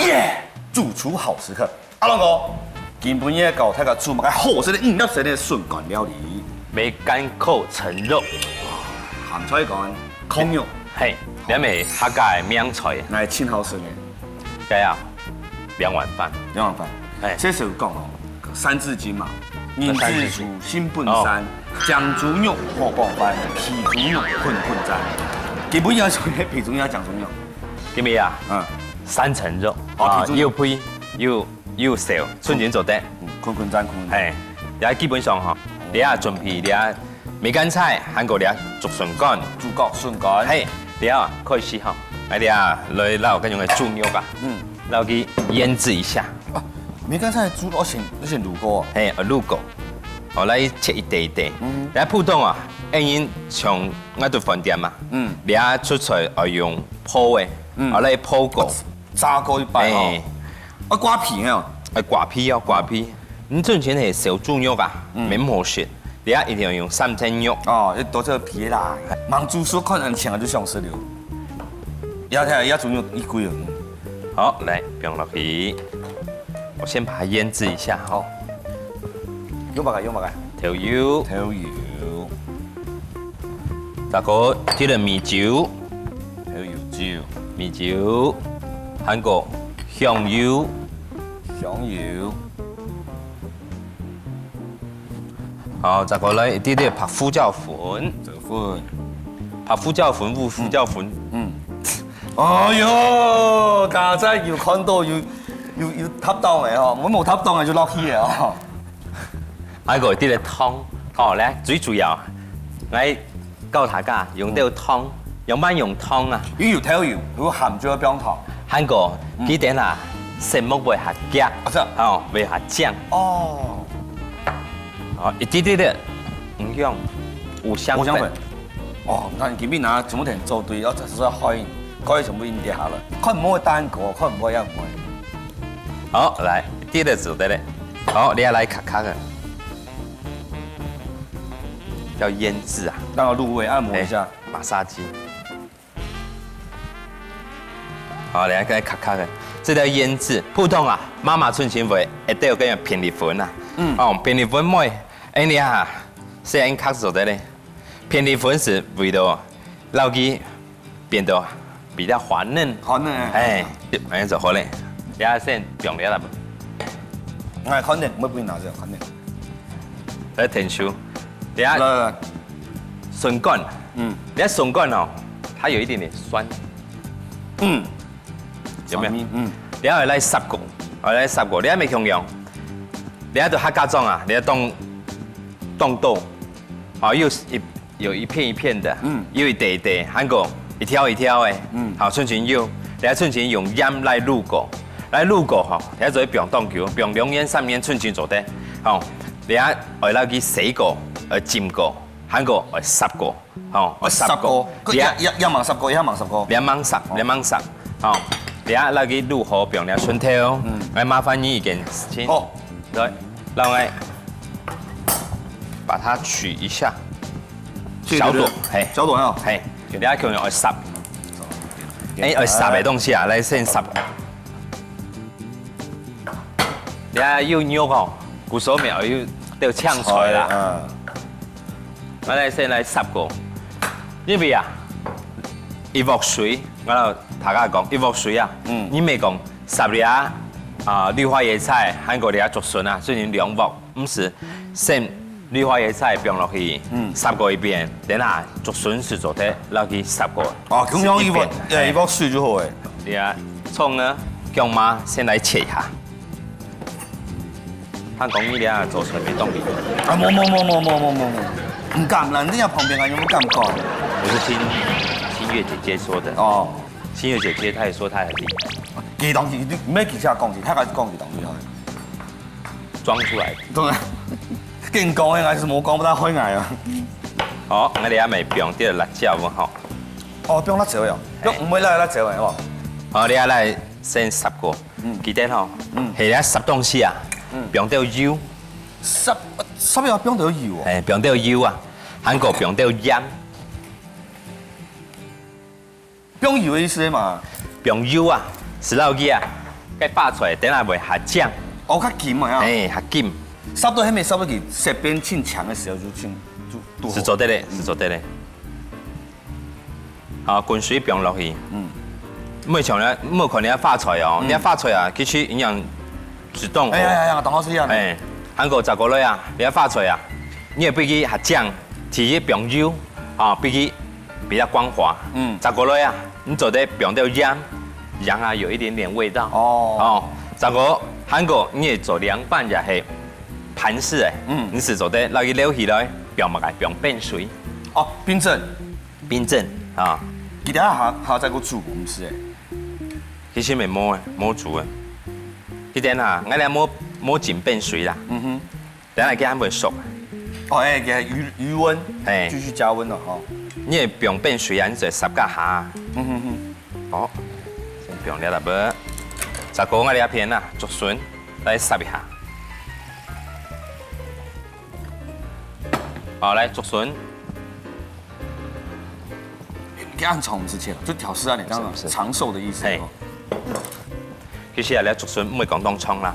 耶！主厨好时刻，阿龙哥，今晡日搞睇个煮埋个好食的5粒星的顺干料理，梅干扣橙肉，咸菜干、烤肉，嘿，两味客家的名菜，乃清好食的该啊2碗饭，哎这时候讲哦，三字经嘛，人之初，性本善，酱猪肉火爆饭，皮猪肉混战。基本上属于皮猪肉、酱猪肉。今日啊，3层肉啊，又肥又少，春节做得，混战。哎，也基本上哈，你啊准备你啊梅干菜，韩国你啊竹笋干，猪角笋干，嘿，你啊可以试下，哎你啊来捞跟用的猪肉吧，捞去腌制一下。梅干菜煮我先卤过，嘿，卤过，后来切一袋一袋，你啊普通啊，因从我做饭店嘛，你啊出菜要用泡的，后来泡过，炸过一摆哦，啊刮皮哦，刮皮，你之前係小豬肉啊，免好食，你啊一定要用3層肉，哦，要多這個皮啦，忙煮熟可能請就上食了，要睇要煮肉一貴了。好，來放落去，我先把它醃製一下，好，用白嘅，調油，大個啲嘅米酒，米酒，韓國香油，好，再過來一啲啲拍胡椒粉，拍胡椒粉，胡椒粉，哎呦，家仔要看到要搭檔嘅嗬，我冇搭檔嘅就落去嘅哦。還有啲嘅湯，哦咧最主要，我教大家用到湯，用乜用湯啊？要調油，如果鹹咗要冰糖。韓國記得啦，食物會下夾，哦，會下醬。哦，哦，一啲啲嘅唔用五香粉。哦，但今邊啊，全部人做對，我就是說可以全部印啲下啦。佢唔可以單個，佢唔可以一唔可以。好，來啲嘅做得咧。好，你要來卡卡嘅，要醃製啊。讓我入味按摩一下。馬殺雞。好，你來卡卡嘅，這條醃製普通啊，媽媽春前會一定要跟人便利粉啊。哦，便利粉妹，哎你啊，是按卡做的咧。便利粉是為了撈雞變得比較滑嫩。哎，咁就好咧。你啊先用了啦不？我肯定唔會拿這肯定。來甜椒，你啊筍乾，你啊筍乾哦，它有一點點酸。有沒有？你要來濕過，你還沒用用，你喺度客家莊啊，你要凍豆，哦，有一片一片的，有一袋一袋，韓國一條一條的，好春前有，你喺春前用鹽來滷過，吼，你喺做不用凍球，不用2年3年春前做得，好，你喺來撈去洗過，浸過，韓國濕過，好，濕過，一忙濕過，兩芒濕，好。你啊，那個滷好，不用了蒜頭，來麻煩你一件事情，對，然後把它取一下，小朵，嘿，小朵啊，嘿，你啊叫人愛烚，愛烚的東西啊，來先烚，你啊要肉哦，古時候咪要搶菜啦，我哋先來烚過，呢邊啊，一鑊水，我大家講一鑊水啊，你未講烚你啊綠花椰菜，韓國你啊竹筍啊，所以2鑊，唔是先綠花椰菜放落去，烚過一遍，等下竹筍是做得，撈去烚過。哦，咁樣一鑊水就好誒。你啊蔥呢，薑嘛先來切一下。他講你倆做出來沒動力。啊冇，唔敢啦，你喺旁邊啊有冇敢講？我是聽月姐姐說的。哦。新月姐姐，她也說她很厲害。幾檔事，唔係其實講事，睇下講幾檔厲害。裝出來的。當然，勁講嘅，還是冇講不大開眼啊。好，我哋阿咪用啲辣椒喎，嗬。哦，用辣椒呀，用唔會辣椒嘅喎。好，你阿嚟先烚過，記得嗬。係咧烚東西啊，用到油。烚要用到油啊？係，用到油啊，韓國用到鹽。用油的意思嘛？用油啊，是撈雞啊，该发出来，等下会下酱，哦，较紧嘛呀。哎，下紧，差不多还没差不多给舌边沁强的时候就沁就是做得嘞，是做得嘞。好，滚水冰落去，每可能要发出来哦，你要发出来啊，其实营养自动。哎呀，当好是一样。哎，韩国十个类啊，你要发出来啊，你也必须下酱，提起冰油啊，必须比较光滑。十个类啊，你做得冰到羊啊有一点点味道。哦，十个韩国你也做凉拌也是盘式的，你是做得那个溜起来，冰嘛个冰变水。哦，冰镇啊。其他还再给我煮，唔是诶。其实咪冇煮嘅，佢等下我哋冇浸變水啦。等下佢還會熟。哦，哎，給餘溫，哎，繼續加溫咯，哈。你係冰變水啊，你就十架下。好，先冰了啦噃。十個我哋一片啦，竹筍來烚一下。好，來竹筍。給暗炒我們是切了，就挑食啊，你剛剛長壽的意思。其實咧，竹筍唔會講當倉啦，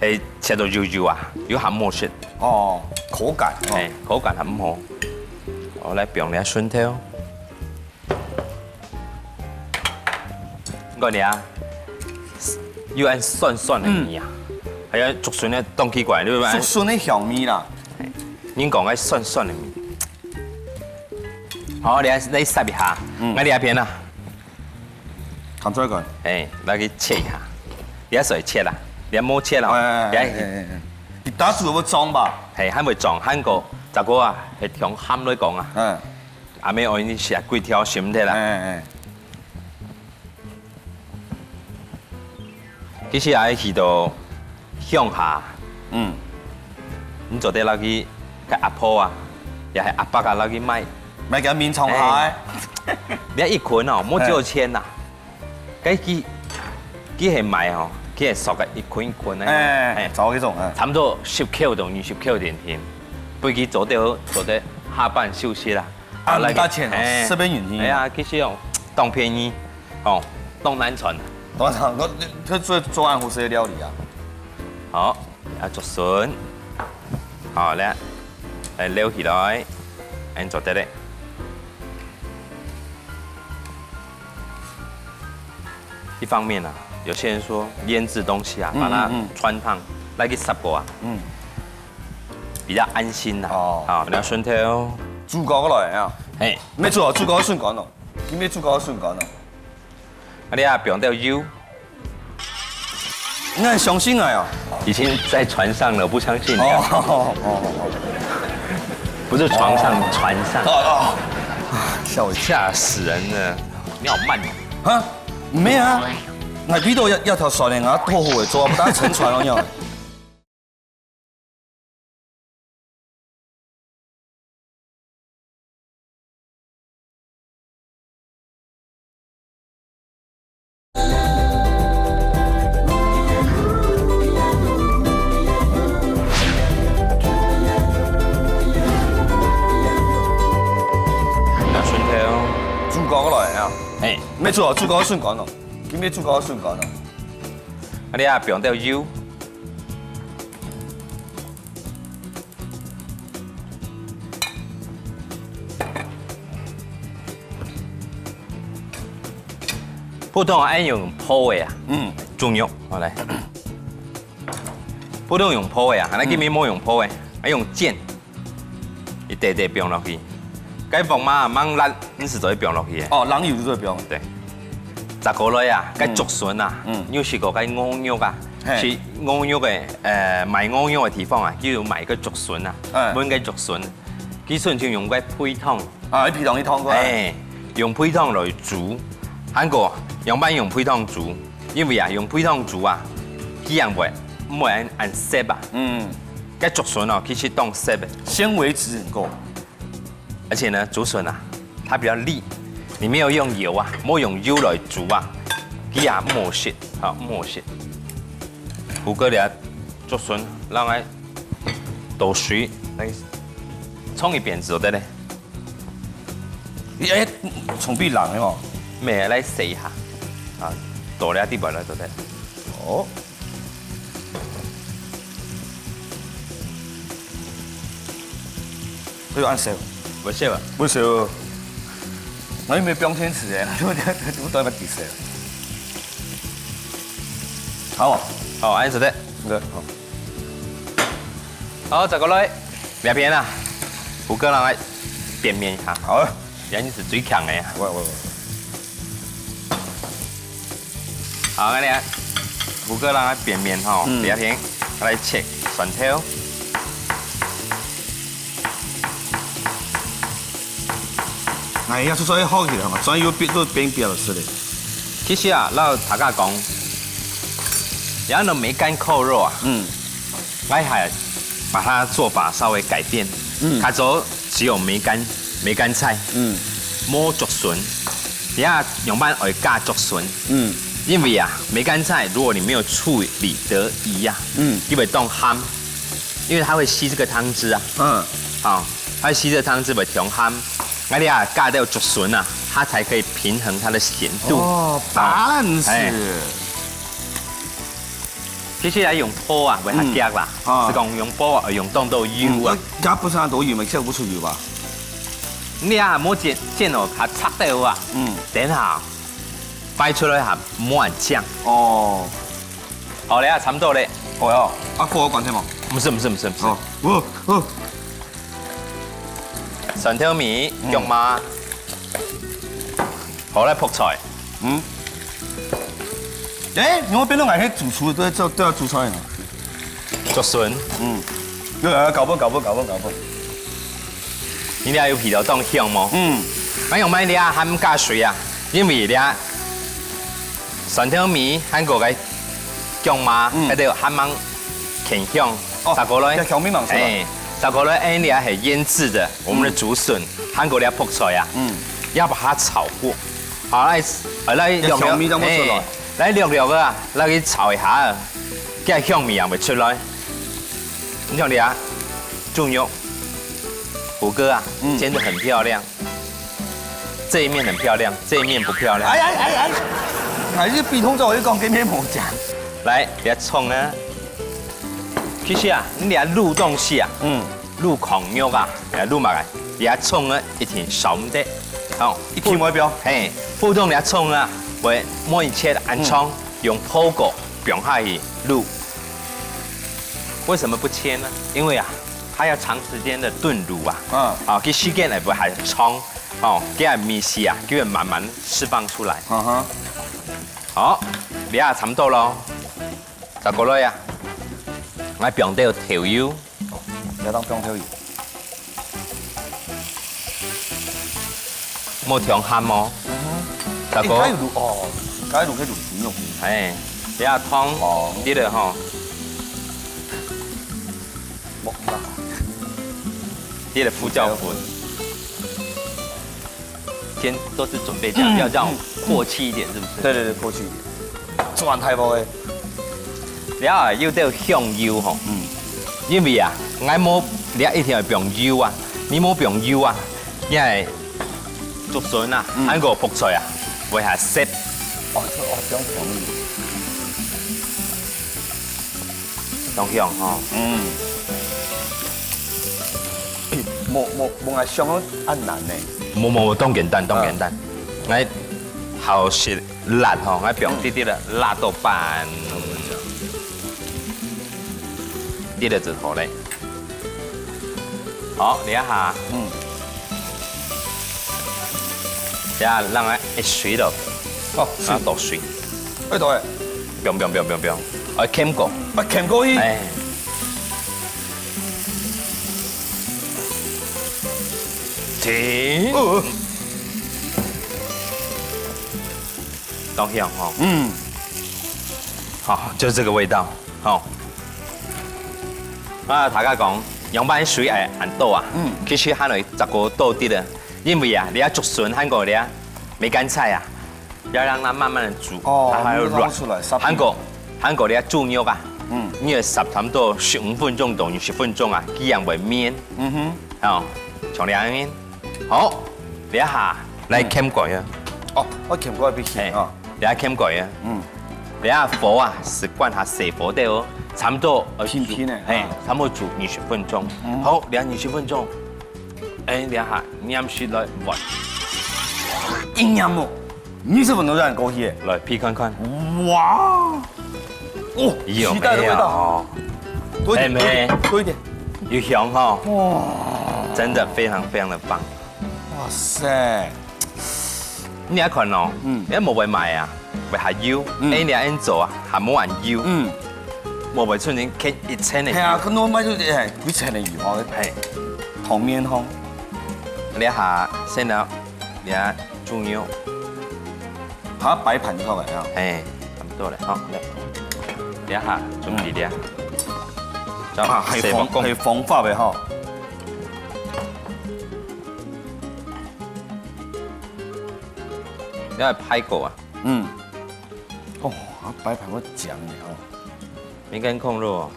係切到肉啊，要含磨雪。哦，口感，係口感很好。我來冰啲筍條，我哋啊，要按酸酸嘅味啊，係啊，竹筍咧當奇怪，你會竹筍的香味啦。你講嘅酸酸嘅味。好，你烚一下，我哋一片啦。看出來個，哎，來去切一下，你要水切啦，你要冇切啦，你打煮會裝吧？係，還未裝，韓國十個啊，係從鹹來講啊，阿妹我已經食幾條鹹的啦，其實係去到鄉下，你做啲那個個阿婆啊，又係阿伯啊那個買給面蟲蟹，你一捆哦，冇幾多錢呐。佢係買吼，佢係熟嘅一捆一捆咧，找嗰種，差唔多10K 到20K 點甜，俾佢做得下班休息啦。唔加錢哦，這邊原因。係啊，其實哦，當便宜，哦，當難傳。當然，佢做暗湖式嘅料理啊。好，啊竹筍，好咧，嚟撩起來，咁做得咧。一方面啊，有些人說醃製東西啊，把它汆燙，來個烚過啊，比較安心啦。好，你要筍條，煮過來啊。係，咩煮啊？煮過順乾咯，點咩煮過順乾咯？你啊，冰掉油。你很相信啊？已經在船上了，不相信你啊？不是床上，船上。嚇死人了！你好慢啊！唔咩啊？我邊度有條船嚟，我拖好嚟做，唔單沉船咯又。煮過來啊！咩煮啊？煮過順乾咯。點咩煮過順乾咯？你啊，冰掉油。普通愛用鋪的啊，豬肉，我來。普通用鋪的啊，那邊冇用鋪的，愛用煎，一滴滴冰落去。該放嘛芒辣，你是做冰落去的。哦，冷油就做冰。對。十個類啊，該竹筍啊，有試過該鵝肉啊，去鵝肉嘅賣鵝肉嘅地方啊，叫做賣個竹筍啊，買個竹筍，佢順就用個配湯。啊，啲配湯啲湯過來。用配湯來煮。韓國樣板用配湯煮，因為啊用配湯煮啊，佢樣唔會按濕啊。該竹筍哦，其實當濕嘅。纖維質很夠。而且呢，竹筍啊，它比較利。你沒有用油啊，冇用油來煮啊，佢也冇蝕，好冇蝕。胡哥嚟竹筍，讓佢倒水嚟沖一遍就得咧。誒，從必冷嘅喎。咩嚟洗下，啊，倒了啲白來就得。哦。佢要按燒，不熟啊，唔燒。我要唔要冰天匙嘅？我都係乜意思？好啊，好，按着的。對，好。好，这个来两边啊，胡歌让来扁面一下，好啊，人是最强的呀。喂。好，我哋胡歌让来扁面吼，两边来切蒜头。哎呀，所以好起来嘛，所以要变都变变了似的。其实啊，老大家讲，然后呢梅干扣肉啊，我还把它做法稍微改变，它就只有梅干菜，摸竹笋，然后用班会加竹笋，因为啊梅干菜如果你没有处理得宜啊，因为冻憨，因为它会吸这个汤汁啊，好，它会吸这个汤汁会调憨。我哋啊加掉竹笋啊，它才可以平衡它的咸度。哦，balance。其實係用波啊，會合腳啦。是講用波啊，用凍到油啊。而家本身到油咪即係好出油吧？你啊冇見哦，它拆掉啊。等下擺出來下冇人醬。哦。好，你啊差唔多咧。哦呀，啊過咗關啫嘛？唔是。哦。蒜頭米、肉麻，好咧撲菜。我邊度嗌起主廚都要煮菜啊？竹筍。搞不。你哋要皮頭當香冇？我用咩你啊喊加水啊？因為你啊蒜頭米韓國嘅肉麻喺度喊芒甜香，啥個咧？調味嘛，是吧？啥個咧？你係醃製的，我們的竹筍，韓國嘅撲菜啊，要把它炒過，好來調味都冇出來。來略啊，來去炒一下啊，嘅香味也會出來。你睇你啊，豬肉，胡歌啊，煎得很漂亮，這一面很漂亮，這一面不漂亮。哎，還是比通咗我啲講幾面冇講。來，你葱啊，其實啊，你嚟滷東西啊，滷狂肉啊，滷埋嚟，你葱啊一定少唔得，哦，一天我標。嘿，普通你葱啊。會摸一切的暗葱，用破果表下去滷。為什麼不切呢？因為啊，它要長時間的燉滷啊。啊，佢時間嚟不係葱，哦，佢係米絲啊，佢會慢慢釋放出來。好，你啊差唔多咯，就過來啊，我邊度調油，你當邊調油，冇調鹹冇。大哥，解滷可以滷豬肉。哎，你啊湯啲嘞吼，啲嘞胡椒粉，先都是準備這樣，要這樣過氣一點，是不是？對，過氣一點。轉太薄嘅。你啊要到香油吼，因為啊，我冇你一定要用油啊，你冇用油啊，因為竹筍啊，韓國撲菜啊。會係色，將調味，當香嗬。冇係香得按難呢。冇，當簡單。我好食辣嗬，我表啲啲啦，辣到扮，啲咧就好咧。好，你一下。等下讓它一水了，啊倒水，喺度嘅，不用，我醃過，醃過去，哎，停，當香哈，好，就是這個味道，好，啊大家講，用班水係很多啊，其實還有10個多啲的。因為啊，你要竹筍韓國的梅乾菜啊，要讓它慢慢的煮，它還要軟。韓國的豬肉啊，你要烚差唔多15分鐘到20分鐘啊，佢樣會面。哦，從兩面。好，你一下來醃過啊。哦，我醃過必須。你一醃過啊。你下佛啊，是灌下蛇佛的哦，差不多片的，哎，差不多煮20分钟。好，凉20分钟。哎，凉下盐水来混，营养哦，20分钟就很高兴。来劈看看。哇！哦，有期待的味道。多一点，多一点。有香哈。哇！真的非常非常的棒。哇塞！你一看哦，你冇會買啊，為下腰，哎你安做啊，下冇人腰，冇為出年傾1000的。係啊，佢攞買咗係幾錢的魚哦？係糖面湯。你下先啦，你下豬肉，下擺盤出嚟啊！哎，差唔多啦，好，你下準備啲啊，就係防發嘅嗬。你係派過啊？哦，擺盤我醬嘅哦。梅干控肉，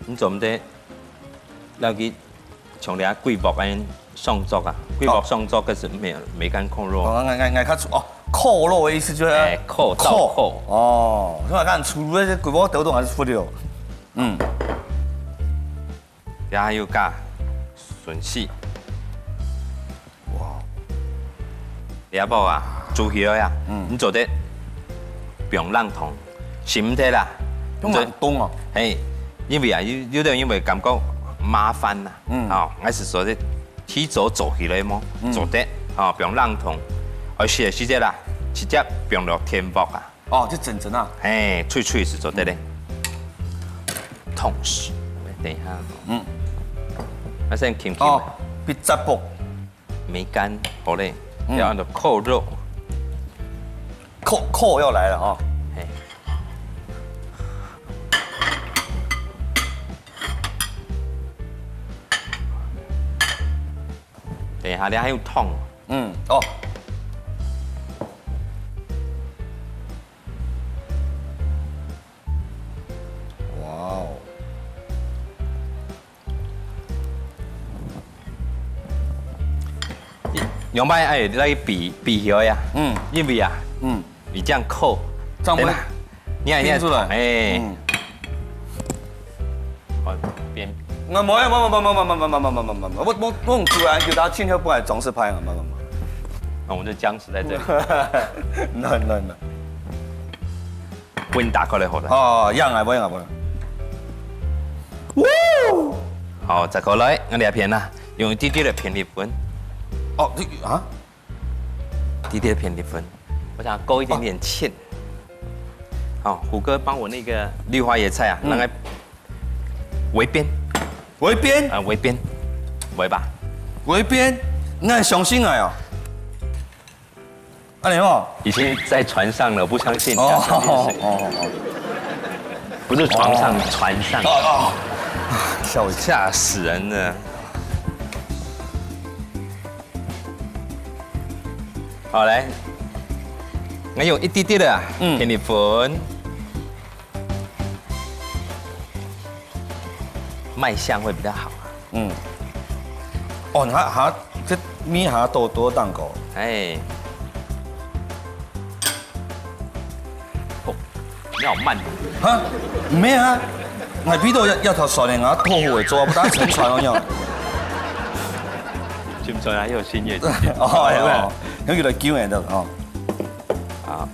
你做唔得？那個從你貴博安上作啊，貴博上作嗰時梅干控肉。我較出哦，扣肉的意思就是哎，扣倒扣。哦，我看出那些貴博豆豆還是不了。然後又加筍絲。哇！你阿伯啊，豬血啊，你做得不用冷凍，是唔得啦。用冷凍啊？哎，因為啊，有啲因為感覺麻煩啦，我是說的提早做起來麼？做得啊，不用冷凍，而且是這啦，直接不用落天薄啊。哦，就整整啊。哎，脆脆是做得的。同時，等一下，我先輕輕。哦，別雜薄。梅干好嘞，要按照扣肉。扣要來了啊！哎。等一下，你還有湯。哦。哇哦！用擺哎來比血呀。因為啊，你這樣扣，這樣會你看出來。哎。邊。我冇，我用主人叫他進去不來裝飾派啊，冇。我們的薑絲在這裡。no。溫打過來好了。哦，樣啊，冇。哇！好，再過來，我哋片啦，用一啲啲的片粒粉。哦，啊？滴滴的片粒粉，我想勾一點點芡。好，虎哥幫我那個綠花椰菜啊，那個圍邊。圍邊？啊，圍邊，圍吧。圍邊？那相信啊呀？阿你好。已經在船上了，不相信。不是床上，船上。嚇死人了。好，來，我用一滴滴的片粒粉，賣相會比較好。哦，下這米下多蛋糕。哎，哦，你好慢。哈？唔咩啊？我邊度一頭傻嚟，我拖後嚟做，不打沉船嗰樣。知唔知啊？有新嘢。哦，咁叫做叫人得哦。好。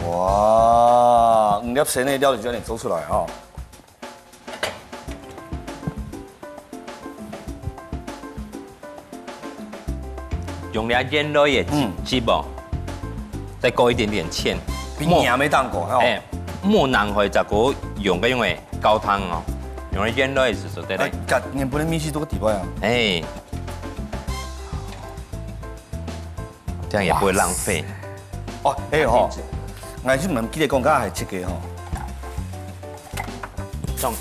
哇，5粒蛇呢料理就你做出來哈。用了醃肉也基本，再勾一點點芡。邊樣沒當過？哎，冇難去就嗰用嘅因為高湯哦，用了醃肉也是做得的。你不能米西多個底巴呀？哎，這樣也不會浪費。哦，哎吼，我就唔記得講家係切嘅吼。重。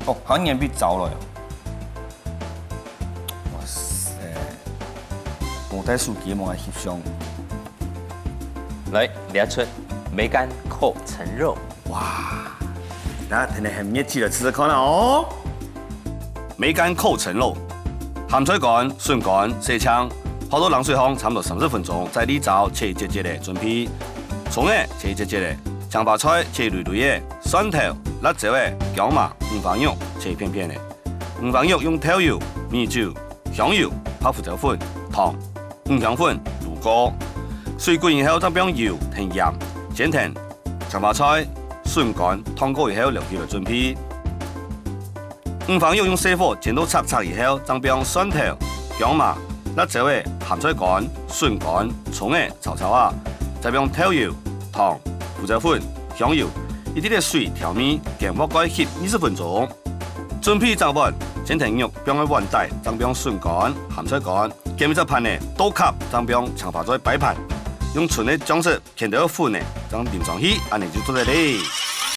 哦，好像必走了。哇塞，布袋數幾毛係翕相。來，你出。梅干扣橙肉。哇，大家听得很密集的吃吃看哦。梅干扣橙肉，鹹菜乾、筍乾、細槍，泡到冷水烘差不多30分鐘，再瀝糟切一節節的準備。蔥誒切一節節的，薑白菜切纍纍的，蒜頭、辣椒誒、薑麻、五花肉切片片的。五花肉用調油、米酒、香油、泡胡椒粉、糖、五香粉、鹵膏。水滾以後再用油、添鹽、煎甜，薑白菜、筍乾燙過以後留起來準備。五花肉用細火煎到脆脆以後，再用蒜頭、薑麻、辣椒的鹹菜乾、筍乾、蔥的炒炒下，再用調油、糖、胡椒粉、香油，一啲嘅水調味，加鍋蓋烚20分鐘。準備炸盤，煎甜肉放喺碗底，再用筍乾、鹹菜乾，加面隻盤呢倒kap再用薑白菜擺盤，用純的醬汁填到粉呢，再淋上去，安尼就做得嘞。